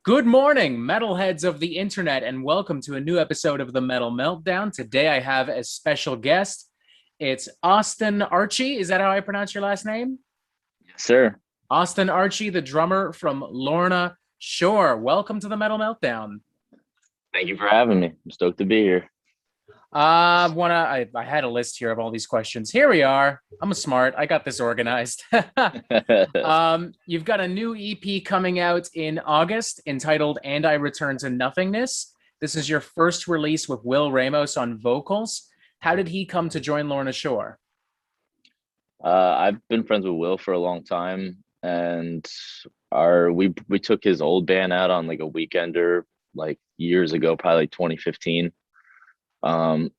Good morning, metalheads of the internet, and welcome to a new episode of the Metal Meltdown. Today I have a special guest. It's Austin Archey. Is that how I pronounce your last name? Yes, sir. Austin Archey, the drummer from Lorna Shore. Welcome to the Metal Meltdown. Thank you for having me. I'm stoked to be here. I had a list here of all these questions. Here we are. I'm smart. I got this organized. You've got a new EP coming out in August entitled And I Return to Nothingness. This is your first release with Will Ramos on vocals. How did he come to join Lorna Shore? I've been friends with Will for a long time, and our we took his old band out on like a weekender like years ago, probably like 2015. Um,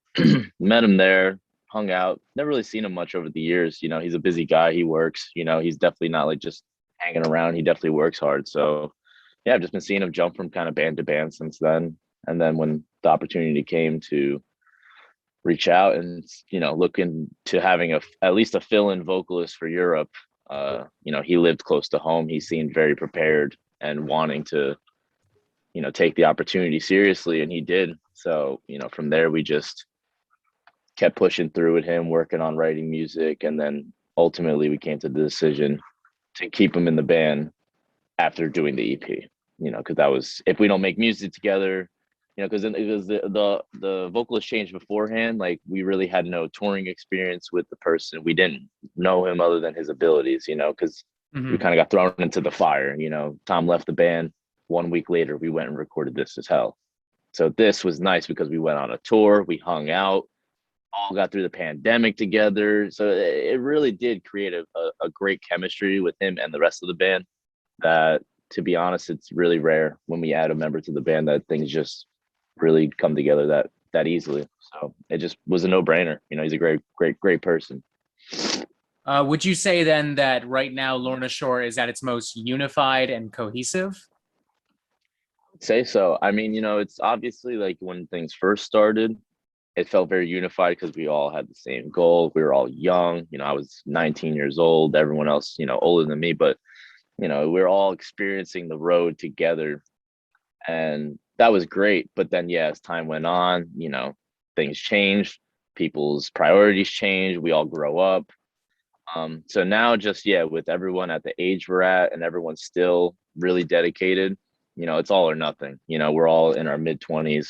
Met him there, hung out. Never really seen him much over the years. He's a busy guy. He works. He's definitely not like just hanging around. He definitely works hard. So yeah, I've just been seeing him jump from kind of band to band since then. And then when the opportunity came to reach out and look into having at least a fill-in vocalist for Europe, he lived close to home. He seemed very prepared and wanting to take the opportunity seriously, and he did. So from there we just kept pushing through with him, working on writing music, and then ultimately we came to the decision to keep him in the band after doing the EP. Because that was, if we don't make music together, because it was the vocalist changed beforehand. Like, we really had no touring experience with the person. We didn't know him other than his abilities. Because we kind of got thrown into the fire. Tom left the band. 1 week later, we went and recorded This Is Hell. So this was nice because we went on a tour, we hung out, all got through the pandemic together. So it really did create a great chemistry with him and the rest of the band that, to be honest, it's really rare when we add a member to the band that things just really come together that easily. So it just was a no-brainer. He's a great person. Would you say then that right now Lorna Shore is at its most unified and cohesive? Say so. I mean, it's obviously like when things first started, it felt very unified because we all had the same goal. We were all young. I was 19 years old. Everyone else, older than me, but we're all experiencing the road together, and that was great. But then, yeah, as time went on, things changed. People's priorities change. We all grow up. So now, just yeah, with everyone at the age we're at, and everyone's still really dedicated. It's all or nothing. We're all in our mid-20s.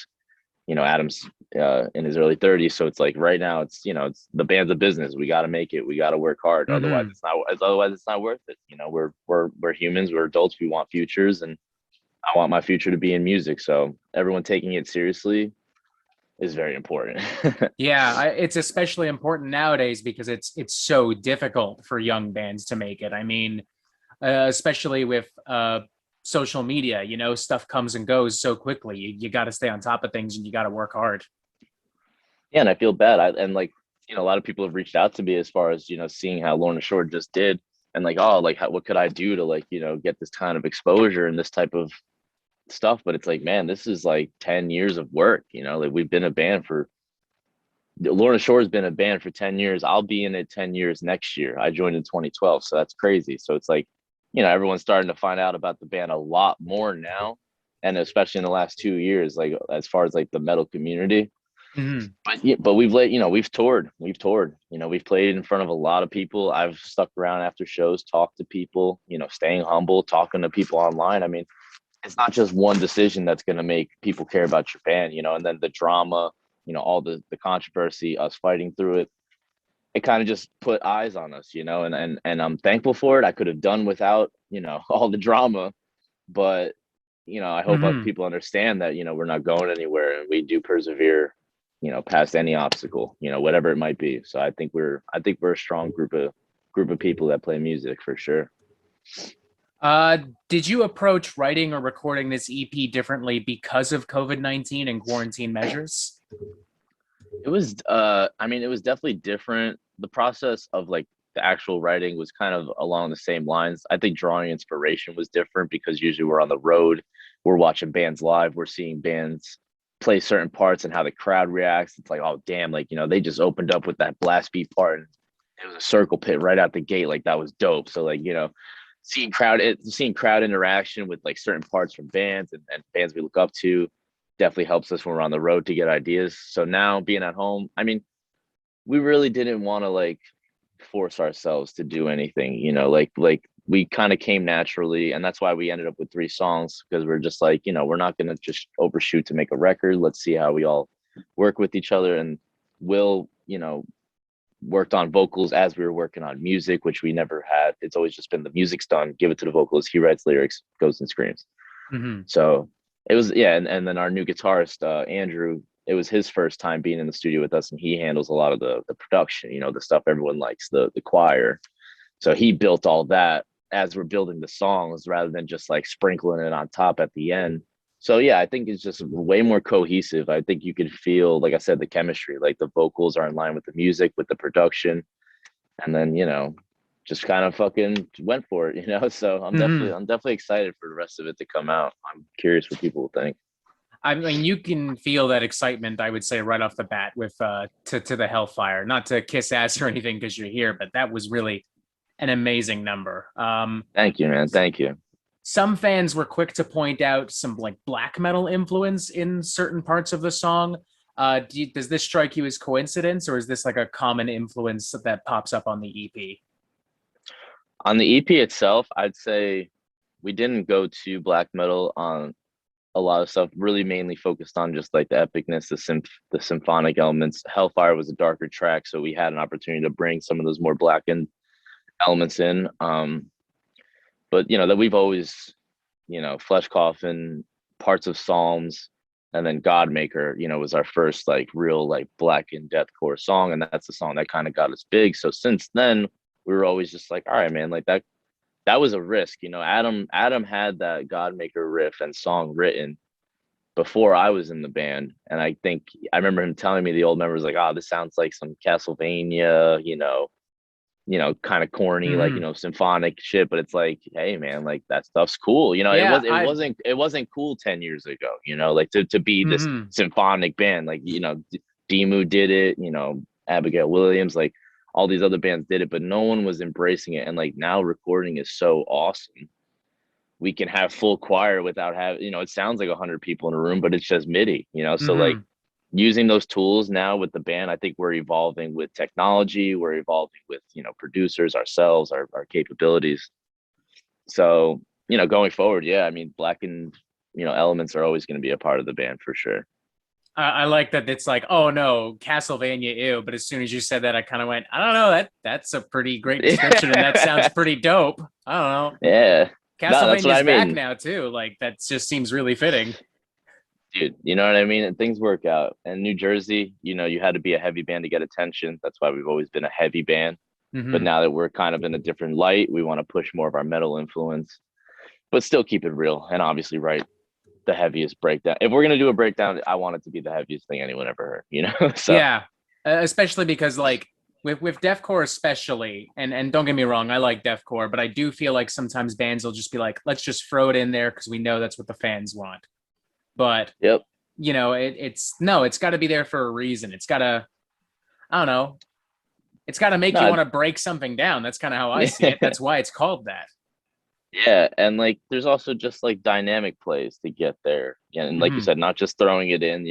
Adam's in his early 30s. So it's like right now, it's the band's a business. We got to make it. We got to work hard. Otherwise, it's not worth it. We're humans. We're adults. We want futures, and I want my future to be in music. So everyone taking it seriously is very important. Yeah, it's especially important nowadays because it's so difficult for young bands to make it. I mean, especially with social media, stuff comes and goes so quickly. You got to stay on top of things and you got to work hard. Yeah, and I feel bad. And like, a lot of people have reached out to me as far as, seeing how Lorna Shore just did, and like, oh, like what could I do to like, get this kind of exposure and this type of stuff. But it's like, man, this is like 10 years of work. Like, we've been a band for Lorna Shore has been a band for 10 years. I'll be in it 10 years next year. I joined in 2012. So that's crazy. So it's like, everyone's starting to find out about the band a lot more now. And especially in the last 2 years, like as far as like the metal community. Mm-hmm. But yeah, but we've toured. We've played in front of a lot of people. I've stuck around after shows, talked to people, staying humble, talking to people online. I mean, it's not just one decision that's going to make people care about your band, and then the drama, all the controversy, us fighting through it. It kind of just put eyes on us, and I'm thankful for it. I could have done without, all the drama, but I hope Mm-hmm. people understand that, we're not going anywhere, and we do persevere, past any obstacle, whatever it might be. So I think we're a strong group of people that play music for sure. Uh, did you approach writing or recording this EP differently because of COVID-19 and quarantine measures? It was definitely different. The process of like the actual writing was kind of along the same lines. I think drawing inspiration was different because usually we're on the road, we're watching bands live, we're seeing bands play certain parts and how the crowd reacts. It's like, oh damn, like, they just opened up with that blast beat part and it was a circle pit right out the gate. Like, that was dope. So like, seeing crowd interaction with like certain parts from bands and bands we look up to definitely helps us when we're on the road to get ideas. So now being at home, I mean, we really didn't want to like force ourselves to do anything, like we kind of came naturally, and that's why we ended up with 3 songs, because we're just like, we're not going to just overshoot to make a record. Let's see how we all work with each other. And Will, worked on vocals as we were working on music, which we never had. It's always just been the music's done, give it to the vocalist, he writes lyrics, goes and screams. So it was, yeah. And then our new guitarist, Andrew, it was his first time being in the studio with us, and he handles a lot of the production, the stuff everyone likes, the choir. So he built all that as we're building the songs, rather than just like sprinkling it on top at the end. So yeah, I think it's just way more cohesive. I think you could feel, like I said, the chemistry, like the vocals are in line with the music, with the production, and then just kind of fucking went for it. So I'm definitely excited for the rest of it to come out. I'm curious what people will think. I mean, you can feel that excitement, I would say, right off the bat with to the Hellfire. Not to kiss ass or anything because you're here, but that was really an amazing number. Thank you, man. Thank you. Some fans were quick to point out some like black metal influence in certain parts of the song. Does this strike you as coincidence, or is this like a common influence that pops up on the EP? On the EP itself, I'd say we didn't go to black metal on a lot of stuff, really mainly focused on just like the epicness, the symphonic elements. Hellfire was a darker track, so we had an opportunity to bring some of those more blackened elements in. But that we've always, Flesh Coffin, parts of Psalms, and then Godmaker, was our first like real like blackened deathcore song, and that's the song that kind of got us big. So since then, we were always just like, all right, man, like that was a risk. Adam had that Godmaker riff and song written before I was in the band, and I think I remember him telling me, the old member was like, "Oh, this sounds like some Castlevania, kind of corny, like symphonic shit." But it's like, hey, man, like that stuff's cool. Yeah, it wasn't cool 10 years ago. Like to be this symphonic band, like Demu did it. Abigail Williams, like all these other bands did it, but no one was embracing it. And like now recording is so awesome. We can have full choir without having, it sounds like 100 people in a room, but it's just MIDI, so like using those tools now with the band, I think we're evolving with technology, we're evolving with, producers, ourselves, our capabilities. So, going forward, yeah, I mean, blackened, elements are always going to be a part of the band for sure. I like that it's like, oh no, Castlevania, ew. But as soon as you said that, I kind of went, I don't know, that's a pretty great description, and that sounds pretty dope. I don't know. Yeah. Castlevania's no, back now too. Like that just seems really fitting. Dude, you know what I mean? And things work out. And New Jersey, you had to be a heavy band to get attention. That's why we've always been a heavy band. But now that we're kind of in a different light, we want to push more of our metal influence, but still keep it real and obviously write the heaviest breakdown. If we're gonna do a breakdown, I want it to be the heaviest thing anyone ever heard. So yeah, especially because like with deathcore especially, and don't get me wrong, I like deathcore, but I do feel like sometimes bands will just be like, let's just throw it in there because we know that's what the fans want. But yep, it's got to be there for a reason. It's got to, I don't know, it's got to make you want to break something down. That's kind of how I see it. That's why it's called that. Yeah, and like there's also just like dynamic plays to get there. And like you said, not just throwing it in.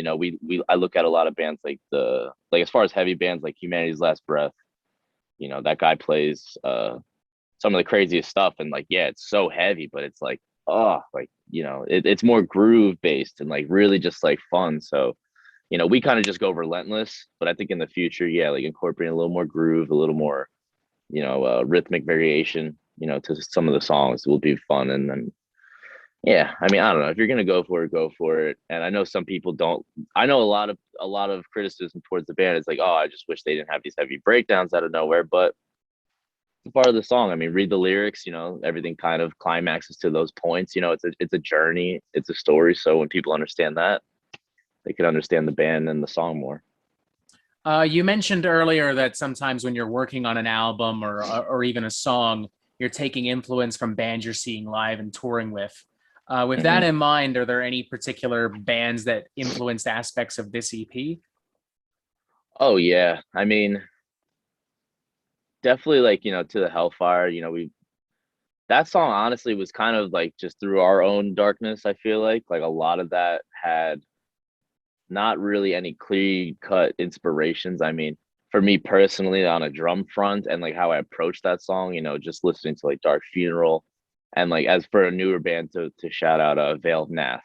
I look at a lot of bands like as far as heavy bands like Humanity's Last Breath, that guy plays some of the craziest stuff, and like, yeah, it's so heavy, but it's like, oh, like, it's more groove based and like really just like fun. So, we kind of just go relentless, but I think in the future, yeah, like incorporating a little more groove, a little more, rhythmic variation, to some of the songs will be fun. And then, yeah, I mean, I don't know, if you're going to go for it, go for it. And I know some people don't. I know a lot of criticism towards the band is like, oh, I just wish they didn't have these heavy breakdowns out of nowhere, but it's part of the song. I mean, read the lyrics, everything kind of climaxes to those points. It's a journey, it's a story. So when people understand that, they can understand the band and the song more. You mentioned earlier that sometimes when you're working on an album or even a song, you're taking influence from bands you're seeing live and touring with. With that in mind, are there any particular bands that influenced aspects of this EP? Oh yeah, I mean, definitely like, to the Hellfire, that song honestly was kind of like just through our own darkness. I feel like a lot of that had not really any clear cut inspirations. I mean, for me personally, on a drum front and like how I approached that song, just listening to like Dark Funeral, and like as for a newer band to shout out Veil of Nath.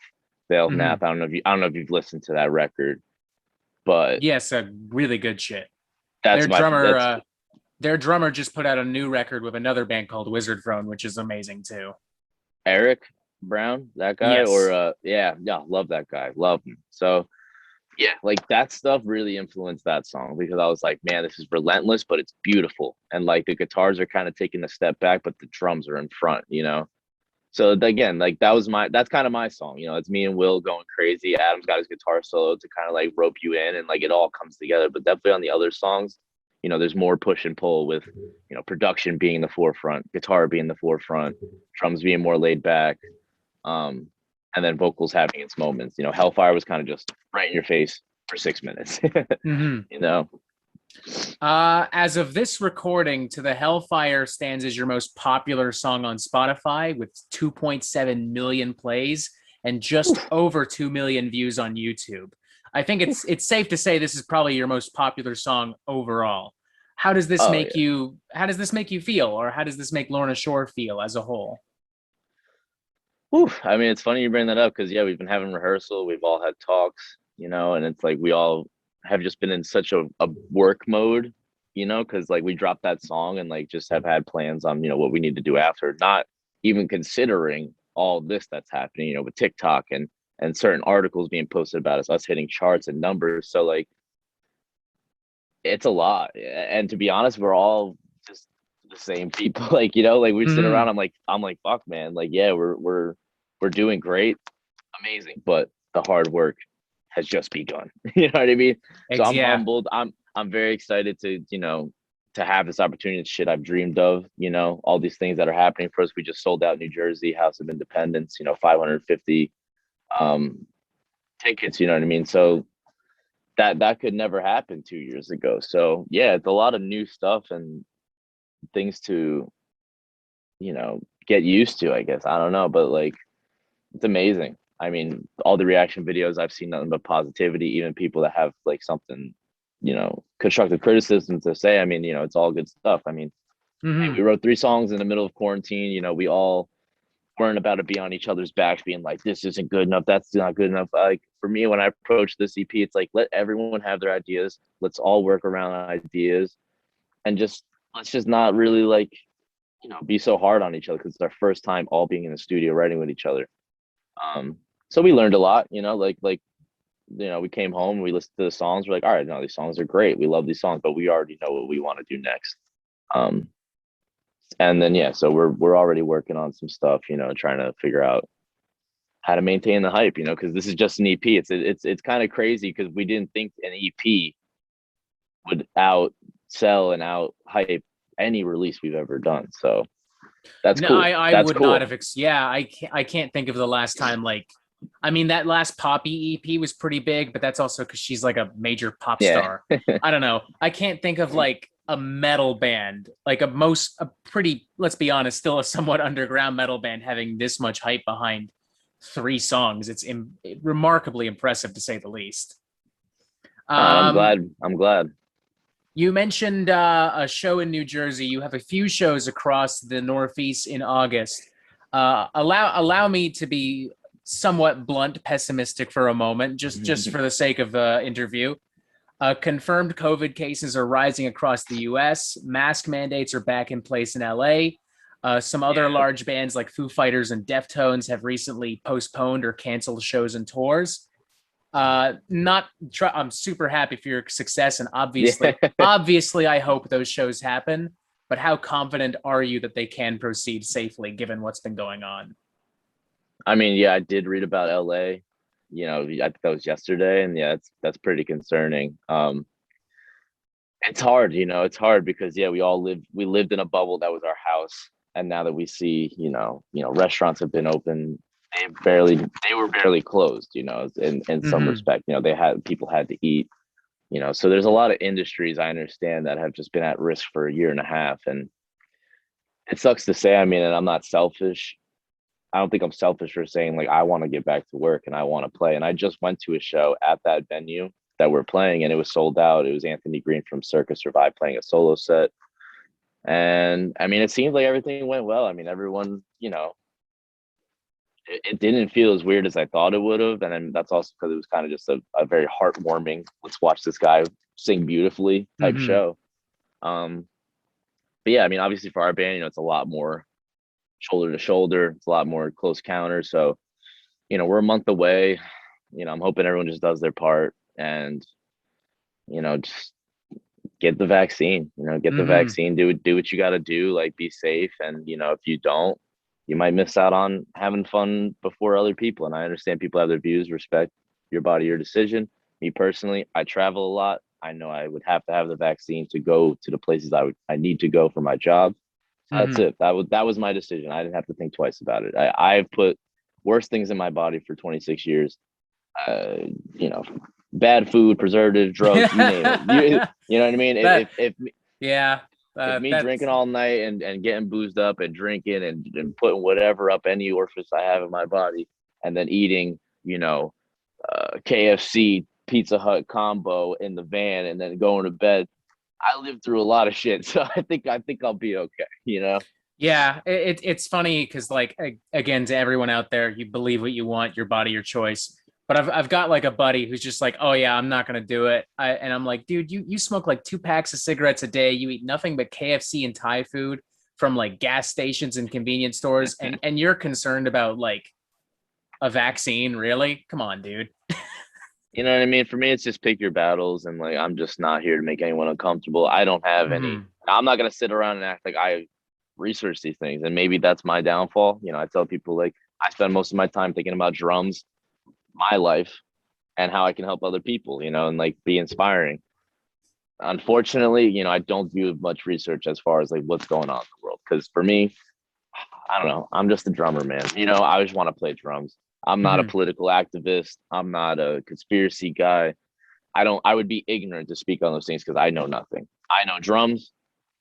Veil of Hmm. Nath. I don't know if you've listened to that record, but Yes, a really good shit. that's Their my drummer, that's uh, their drummer just put out a new record with another band called Wizard Throne, which is amazing too. Eric Brown, that guy, or Yes. yeah, love that guy, love him. So yeah, like that stuff really influenced that song because I was like, man, this is relentless, but it's beautiful. And like the guitars are kind of taking a step back, but the drums are in front. So again, like that's kind of my song. It's me and Will going crazy. Adam's got his guitar solo to kind of like rope you in and like it all comes together. But definitely on the other songs, there's more push and pull with, production being the forefront, guitar being the forefront, drums being more laid back. Um, and then vocals having its moments. Hellfire was kind of just right in your face for 6 minutes. Hmm. you know, As of this recording, To the Hellfire stands as your most popular song on Spotify with 2.7 million plays and just Oof. over 2 million views on YouTube. I think it's safe to say this is probably your most popular song overall. Oh yeah. How does this make you feel, or how does this make Lorna Shore feel as a whole? Oof. I mean, it's funny you bring that up because yeah, we've been having rehearsal. We've all had talks, and it's like we all have just been in such a work mode, because like we dropped that song and like just have had plans on what we need to do after, not even considering all this that's happening, with TikTok and certain articles being posted about us hitting charts and numbers. So like it's a lot. And to be honest, we're all just the same people. Like, like we sit around, Hmm. I'm like, fuck man, like yeah, we're doing great, amazing, but the hard work has just begun. You know what I mean? So I'm Yeah, humbled. I'm very excited to have this opportunity. It's shit I've dreamed of, all these things that are happening for us. We just sold out New Jersey, House of Independence, 550 um tickets, you know what I mean? So that could never happen 2 years ago. So yeah, it's a lot of new stuff and things to, get used to, I guess. I don't know, but like it's amazing. I mean, all the reaction videos I've seen nothing but positivity, even people that have like something, constructive criticism to say. I mean, it's all good stuff. I mean, hey, we hmm, wrote 3 songs in the middle of quarantine. We all weren't about to be on each other's backs being like, this isn't good enough, that's not good enough. Like for me, when I approach this EP, it's like let everyone have their ideas. Let's all work around ideas and just let's just not really like, be so hard on each other because it's our first time all being in the studio writing with each other. Um, so we learned a lot, like we came home, we listened to the songs, we're like, all right, no, these songs are great. We love these songs, but we already know what we want to do next. Um, and then yeah, so we're already working on some stuff, trying to figure out how to maintain the hype, because this is just an EP. It's kind of crazy because we didn't think an EP would out sell and out hype any release we've ever done. So that's no, cool. I That's would not cool. have. Yeah, I can't think of the last time. Like, I mean, that last Poppy EP was pretty big, but that's also because she's like a major pop Yeah. star. I don't know. I can't think of like a metal band, like a pretty, let's be honest, still a somewhat underground metal band having this much hype behind 3 songs. It's remarkably impressive to say the least. And I'm Um, glad. I'm glad. you mentioned a show in New Jersey. You have a few shows across the Northeast in August. Allow me to be somewhat blunt, pessimistic for a moment, just for the sake of the interview. Confirmed COVID cases are rising across the U.S. Mask mandates are back in place in L.A. Some other Yeah. large bands like Foo Fighters and Deftones have recently postponed or canceled shows and tours. Not try, I'm super happy for your success, and Yeah. obviously I hope those shows happen, but how confident are you that they can proceed safely given what's been going on? I mean, yeah, I did read about LA. I think that was yesterday, and yeah, that's pretty concerning. It's hard, it's hard because yeah, we lived in a bubble that was our house, and now that we see, restaurants have been open, they were barely closed, in some Mm-hmm. respect, people had to eat, so there's a lot of industries I understand that have just been at risk for a year and a half, and it sucks to say. I mean, and I'm not selfish. I don't think I'm selfish for saying like I want to get back to work and I want to play. And I just went to a show at that venue that we're playing, and it was sold out. It was Anthony Green from Circus Survive playing a solo set. And I mean, it seemed like everything went well. I mean, everyone, it didn't feel as weird as I thought it would have. And then that's also because it was kind of just a very heartwarming, let's watch this guy sing beautifully type Mm-hmm. show. But yeah, I mean, obviously for our band, it's a lot more shoulder to shoulder. It's a lot more close counter. So, we're a month away. I'm hoping everyone just does their part and, just get the vaccine, get the Mm-hmm. vaccine, do what you got to do, like be safe. And, if you don't, you might miss out on having fun before other people. And I understand people have their views, respect your body, your decision. Me personally, I travel a lot. I know I would have to have the vaccine to go to the places I need to go for my job. So that's Mm-hmm. it. That was my decision. I didn't have to think twice about it. I've put worse things in my body for 26 years. Uh, you know, bad food, preservatives, drugs, you name it. You know what I mean? That If yeah, me that's drinking all night and getting boozed up and drinking and putting whatever up any orifice I have in my body, and then eating, KFC Pizza Hut combo in the van and then going to bed. I lived through a lot of shit, so I think I'll be okay. yeah. It's funny because like again, to everyone out there, you believe what you want, your body, your choice. But I've got like a buddy who's just like, oh yeah, I'm not gonna do it. And I'm like, dude, you smoke like 2 packs of cigarettes a day. You eat nothing but KFC and Thai food from like gas stations and convenience stores, and you're concerned about like a vaccine, really? Come on, dude. You know what I mean? For me, it's just pick your battles, and like I'm just not here to make anyone uncomfortable. I don't have any. Mm-hmm. I'm not gonna sit around and act like I research these things, and maybe that's my downfall. I tell people like I spend most of my time thinking about drums, my life, and how I can help other people. And like be inspiring. Unfortunately, I don't do much research as far as like what's going on in the world. Because for me, I don't know. I'm just a drummer, man. I just want to play drums. I'm not a Mm-hmm. political activist. I'm not a conspiracy guy. I would be ignorant to speak on those things because I know nothing. I know drums.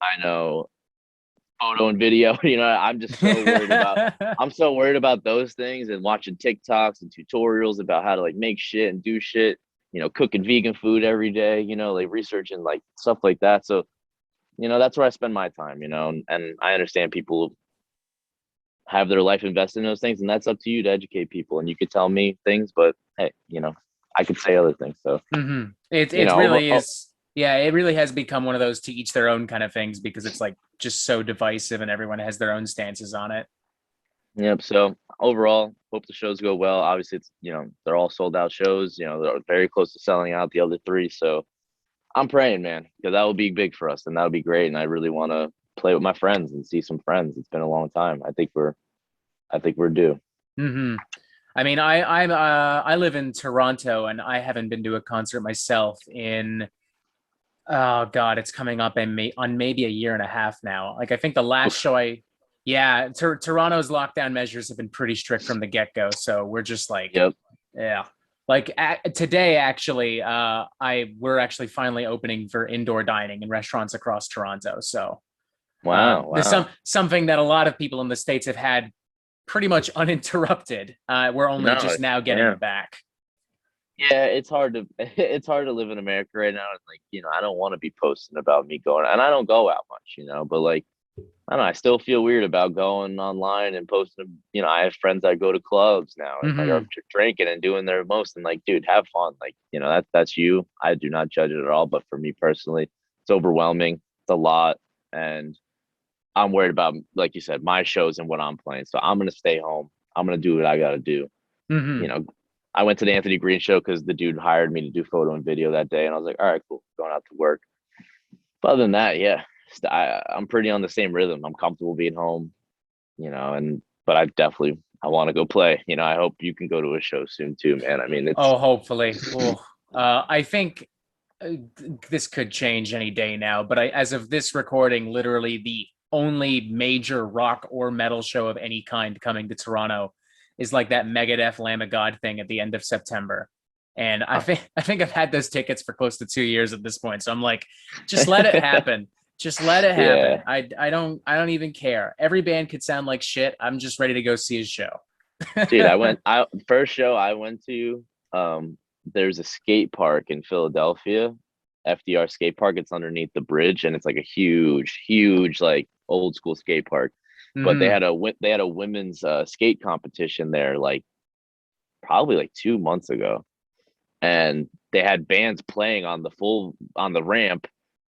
I know photo and video. I'm so worried about those things and watching TikToks and tutorials about how to like make shit and do shit, cooking vegan food every day, like researching like stuff like that. So, that's where I spend my time, and I understand people have their life invested in those things, and that's up to you to educate people. And you could tell me things, but hey, I could say other things. So, Mm-hmm. It over. really is. Yeah, it really has become one of those to each their own kind of things because it's like just so divisive and everyone has their own stances on it. Yep. So overall, hope the shows go well. Obviously, it's they're all sold out shows. They're very close to selling out the other three. So I'm praying, man, because that will be big for us, and that would be great. And I really want to play with my friends and see some friends. It's been a long time. I think we're due. Mm-hmm. I mean, I live in Toronto and I haven't been to a concert myself in oh god, it's coming up on maybe a year and a half now. Like I think the last Oof. show yeah, Toronto's lockdown measures have been pretty strict from the get go, so we're just like Yep. yeah. Like today, actually, we're actually finally opening for indoor dining in restaurants across Toronto. So Wow. there's Wow. something that a lot of people in the states have had pretty much uninterrupted. We're only No. just now getting Yeah. it back. Yeah. It's hard to it's hard to live in America right now, and like I don't want to be posting about me going, and I don't go out much, but like I don't know. I still feel weird about going online and posting. I have friends that go to clubs now and like are Mm-hmm. drinking and doing their most. And like, dude, have fun. Like, that's you. I do not judge it at all. But for me personally, it's overwhelming. It's a lot, and I'm worried about, like you said, my shows and what I'm playing. So I'm gonna stay home. I'm gonna do what I gotta do. You Mm-hmm. know, I went to the Anthony Green show because the dude hired me to do photo and video that day, and I was like, all right, cool, going out to work. But other than that, yeah, I'm pretty on the same rhythm. I'm comfortable being home, and but I want to go play. I hope you can go to a show soon too, man. I mean, it's Oh, hopefully. Oh, I think this could change any day now, but as of this recording, literally the only major rock or metal show of any kind coming to Toronto is like that Megadeth Lamb of God thing at the end of September. And I think I've had those tickets for close to 2 years at this point. So I'm like, just let it happen. Just let it happen. Yeah, I don't even care. Every band could sound like shit. I'm just ready to go see his show. dude, I first show I went to, there's a skate park in Philadelphia, FDR skate park. It's underneath the bridge, and it's like a huge like old school skate park. But Hmm. they had a women's skate competition there, like probably like 2 months ago, and they had bands playing on the ramp,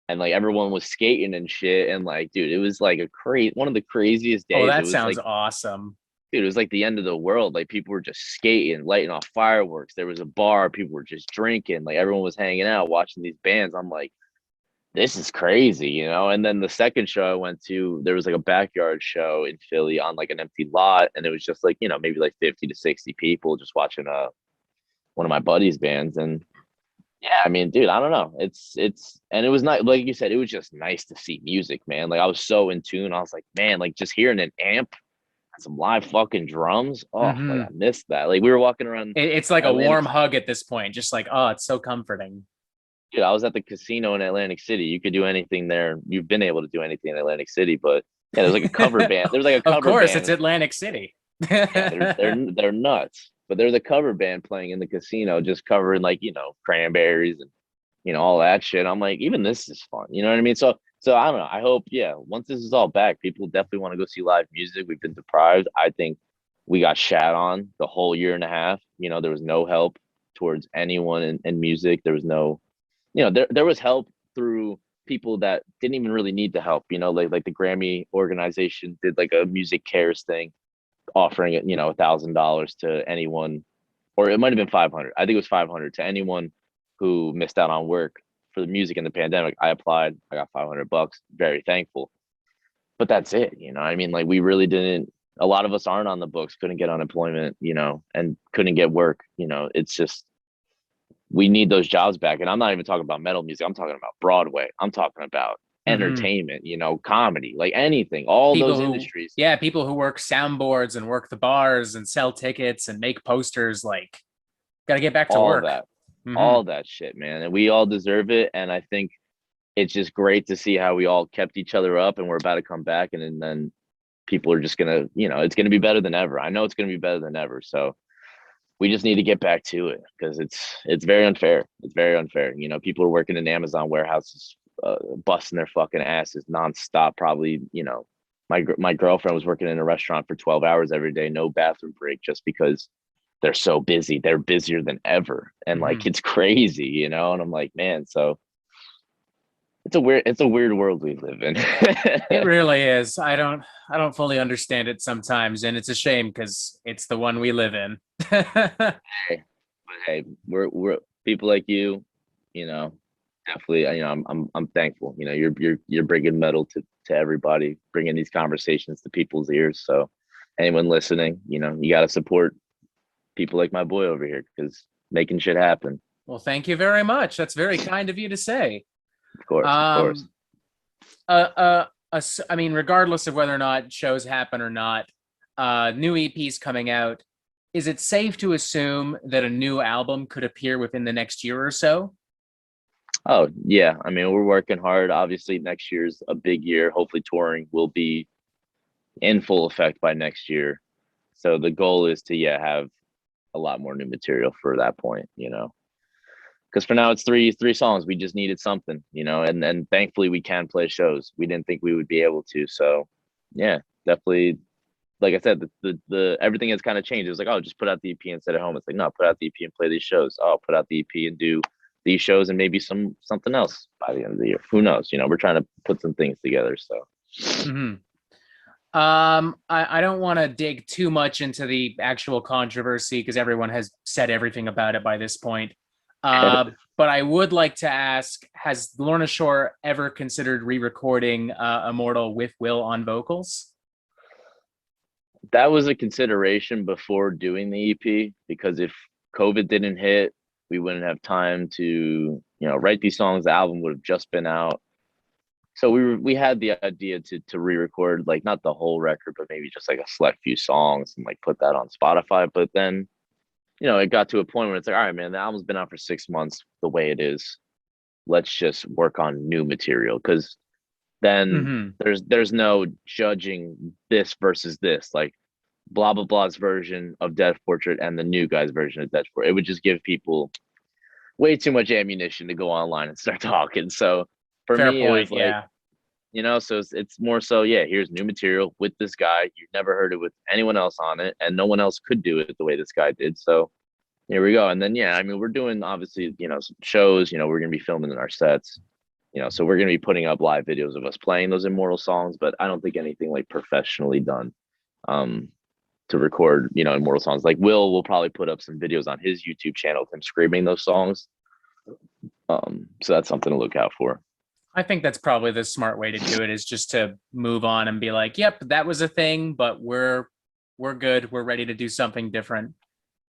and like everyone was skating and shit, and like, dude, it was like a crazy one of the craziest Oh, days. It that was sounds like, awesome. dude, it was like the end of the world. Like people were just skating, lighting off fireworks. There was a bar, people were just drinking, like everyone was hanging out, watching these bands. I'm like, this is crazy, you know? And then the second show I went to, there was like a backyard show in Philly on like an empty lot, and it was just like, maybe like 50 to 60 people just watching one of my buddies' bands. And yeah, I mean, dude, I don't know. And it was not, like you said, it was just nice to see music, man. Like I was so in tune. I was like, man, like just hearing an amp, some live fucking drums. Oh, like Hmm. I missed that. Like we were walking around It's like a Atlantic. warm hug at this point. Just like, oh, it's so comforting. Dude, I was at the casino in Atlantic City. You could do anything there. You've been able to do anything in Atlantic City, but yeah, there's like a cover band. There's like a Of cover course, it's band. Atlantic City. Yeah, they're nuts. But there's a cover band playing in the casino, just covering like cranberries and all that shit. I'm like, even this is fun. You know what I mean? So I don't know. I hope, yeah, once this is all back, people definitely want to go see live music. We've been deprived. I think we got shat on the whole year and a half. There was no help towards anyone in music. There was no, there was help through people that didn't even really need the help. Like the Grammy organization did like a music cares thing, offering it, $1,000 to anyone, or it might have been 500. I think it was 500 to anyone who missed out on work for the music in the pandemic. I applied. I got $500. Very thankful. But that's it. I mean, like we really didn't. A lot of us aren't on the books. Couldn't get unemployment. And couldn't get work. It's just we need those jobs back. And I'm not even talking about metal music. I'm talking about Broadway. I'm talking about Hmm. entertainment. Comedy, like anything. All People those who, industries. yeah, people who work soundboards and work the bars and sell tickets and make posters, like, got to get back to All work. that. Hmm. All that shit, man. And we all deserve it. And I think it's just great to see how we all kept each other up, and we're about to come back, and then people are just gonna, it's gonna be better than ever. I know it's gonna be better than ever. So we just need to get back to it, because it's very unfair. It's very unfair. People are working in Amazon warehouses, busting their fucking asses nonstop. Probably, my girlfriend was working in a restaurant for 12 hours every day, no bathroom break, just because they're so busy. They're busier than ever, and like Hmm. it's crazy. And I'm like, man, so it's a weird world we live in. It really is. I don't fully understand it sometimes, and it's a shame because it's the one we live in. Hey, but hey, we're people like you know, definitely. I'm thankful. You're bringing metal to everybody, bringing these conversations to people's ears. So anyone listening, you got to support people like my boy over here, because making shit happen. Well, thank you very much. That's very kind of you to say. Of course, of course. Um, I mean, regardless of whether or not shows happen or not, new EPs coming out. Is it safe to assume that a new album could appear within the next year or so? Oh yeah, I mean we're working hard. Obviously, next year's a big year. Hopefully, touring will be in full effect by next year. So the goal is to have a lot more new material for that point. Because for now it's three songs. We just needed something, and thankfully we can play shows. We didn't think we would be able to. So yeah, definitely. Like I said, the everything has kind of changed. It was like, oh, just put out the EP and sit at home. It's like, no, put out the EP and play these shows. Oh, put out the EP and do these shows, and maybe something else by the end of the year. Who knows? We're trying to put some things together. So Hmm. I don't want to dig too much into the actual controversy because everyone has said everything about it by this point. But I would like to ask: has Lorna Shore ever considered re-recording Immortal with Will on vocals? that was a consideration before doing the EP, because if COVID didn't hit, we wouldn't have time to write these songs. The album would have just been out. So we had the idea to re-record, like not the whole record, but maybe just like a select few songs and like put that on Spotify. But then it got to a point where it's like, all right, man, the album's been out for 6 months the way it is. Let's just work on new material, because then Hmm. there's no judging this versus this, like blah blah blah's version of Death Portrait and the new guy's version of Death Portrait. It would just give people way too much ammunition to go online and start talking. So for Fair me, it point. was like, Yeah. so it's more so, yeah, here's new material with this guy. You've never heard it with anyone else on it, and no one else could do it the way this guy did. So here we go. And then, yeah, I mean, we're doing obviously, some shows, we're going to be filming in our sets, so we're going to be putting up live videos of us playing those Immortal songs, but I don't think anything like professionally done um, to record, Immortal songs. Like will probably put up some videos on his YouTube channel of him screaming those songs. So that's something to look out for. I think that's probably the smart way to do it, is just to move on and be like, yep, that was a thing, but we're good. We're ready to do something different.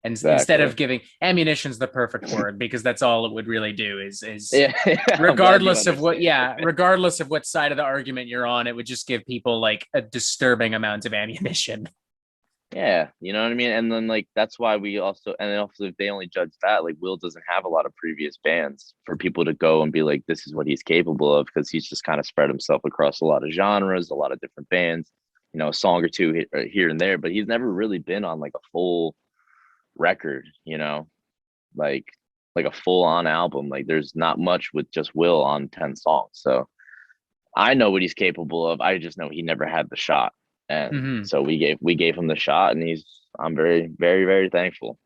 And instead of giving, ammunition's the perfect word, because that's all it would really do is Yeah. regardless of regardless of what side of the argument you're on, it would just give people like a disturbing amount of ammunition. Yeah, you know what I mean? And then like that's why we also, and then also if they only judge that, like Will doesn't have a lot of previous bands for people to go and be like, this is what he's capable of, because he's just kind of spread himself across a lot of genres, a lot of different bands, a song or two here and there, but he's never really been on like a full record, like a full on album. Like there's not much with just Will on 10 songs. So I know what he's capable of. I just know he never had the shot. And so we gave him the shot, and I'm very, very, very thankful.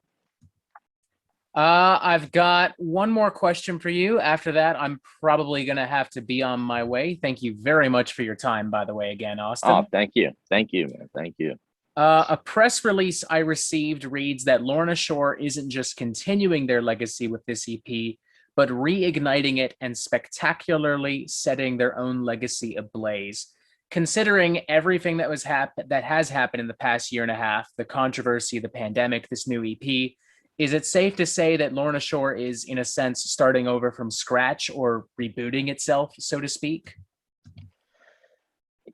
I've got one more question for you. After that, I'm probably going to have to be on my way. Thank you very much for your time, by the way, again, Austin. Oh, thank you. Thank you, man. Thank you. A press release I received reads that Lorna Shore isn't just continuing their legacy with this EP, but reigniting it and spectacularly setting their own legacy ablaze. Considering everything that has happened in the past year and a half, the controversy, the pandemic, this new EP, is it safe to say that Lorna Shore is, in a sense, starting over from scratch or rebooting itself, so to speak?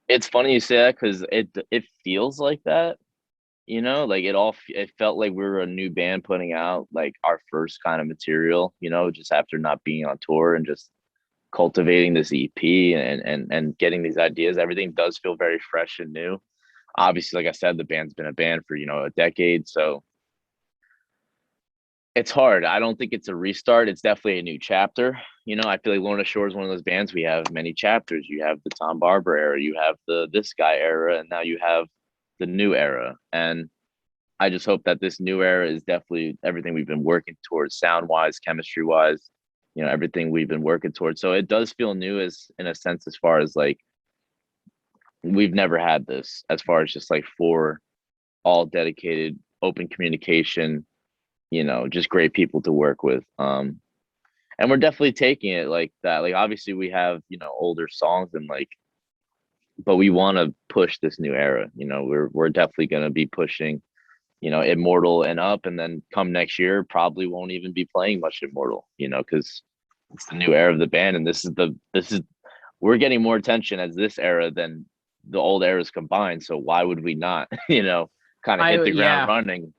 It's funny you say that, because it feels like that, like it felt like we were a new band putting out like our first kind of material, just after not being on tour and just cultivating this EP and getting these ideas. Everything does feel very fresh and new. Obviously, like I said, the band's been a band for a decade, so it's hard. I don't think it's a restart. It's definitely a new chapter. I feel like Lorna Shore is one of those bands. We have many chapters. You have the Tom Barber era, you have this guy era, and now you have the new era. And I just hope that this new era is definitely everything we've been working towards, sound wise, chemistry wise, everything we've been working towards. So it does feel new, as in a sense, as far as like we've never had this, as far as just like for all dedicated, open communication, just great people to work with. And we're definitely taking it like that. Like obviously we have, older songs, and like, but we want to push this new era. We're definitely going to be pushing, Immortal and up, and then come next year probably won't even be playing much Immortal, because it's the new era of the band, and this is we're getting more attention as this era than the old eras combined. So why would we not, kind of hit the ground running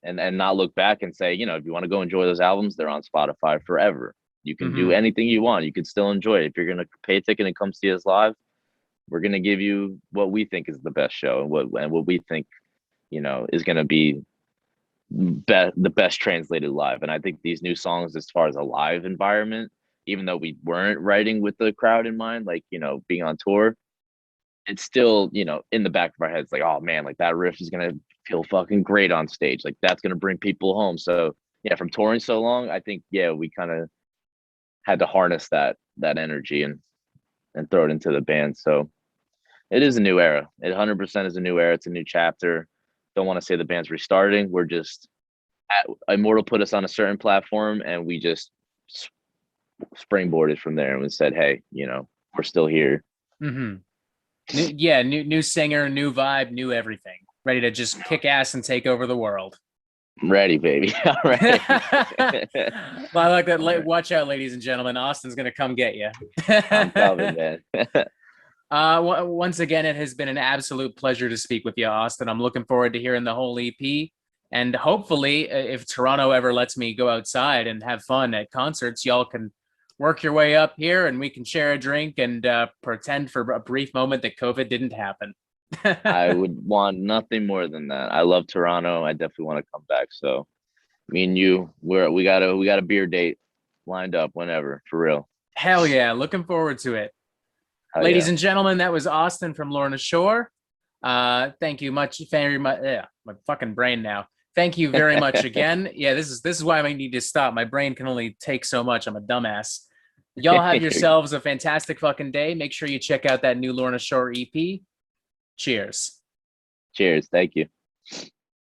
and not look back and say, if you want to go enjoy those albums, they're on Spotify forever. You can do anything you want. You can still enjoy it. If you're going to pay a ticket and come see us live, we're going to give you what we think is the best show, and what we think, is going to be the best translated live. And I think these new songs, as far as a live environment, even though we weren't writing with the crowd in mind, like, being on tour, it's still, in the back of our heads, like, oh man, like that riff is going to feel fucking great on stage. Like that's going to bring people home. So yeah, from touring so long, I think, yeah, we kind of had to harness that energy and throw it into the band. So it is a new era. It 100% is a new era. It's a new chapter. Don't want to say the band's restarting. We're just Immortal put us on a certain platform, and we just springboarded from there, and we said, hey, we're still here. New singer, new vibe, new everything. Ready to just kick ass and take over the world. I'm ready, baby. All right. Well, I like that. Watch out, ladies and gentlemen. Austin's gonna come get you. I'm coming, man. Once again, it has been an absolute pleasure to speak with you, Austin. I'm looking forward to hearing the whole EP. And hopefully, if Toronto ever lets me go outside and have fun at concerts, y'all can work your way up here and we can share a drink and pretend for a brief moment that COVID didn't happen. I would want nothing more than that. I love Toronto. I definitely want to come back. So me and you, we got a beer date lined up whenever, for real. Hell yeah. Looking forward to it. Hell Ladies yeah. and gentlemen, that was Austin from Lorna Shore. Thank you very much. Yeah, my fucking brain now. Thank you very much again. Yeah, this is why I need to stop. My brain can only take so much. I'm a dumbass. Y'all have yourselves a fantastic fucking day. Make sure you check out that new Lorna Shore EP. Cheers. Cheers. Thank you.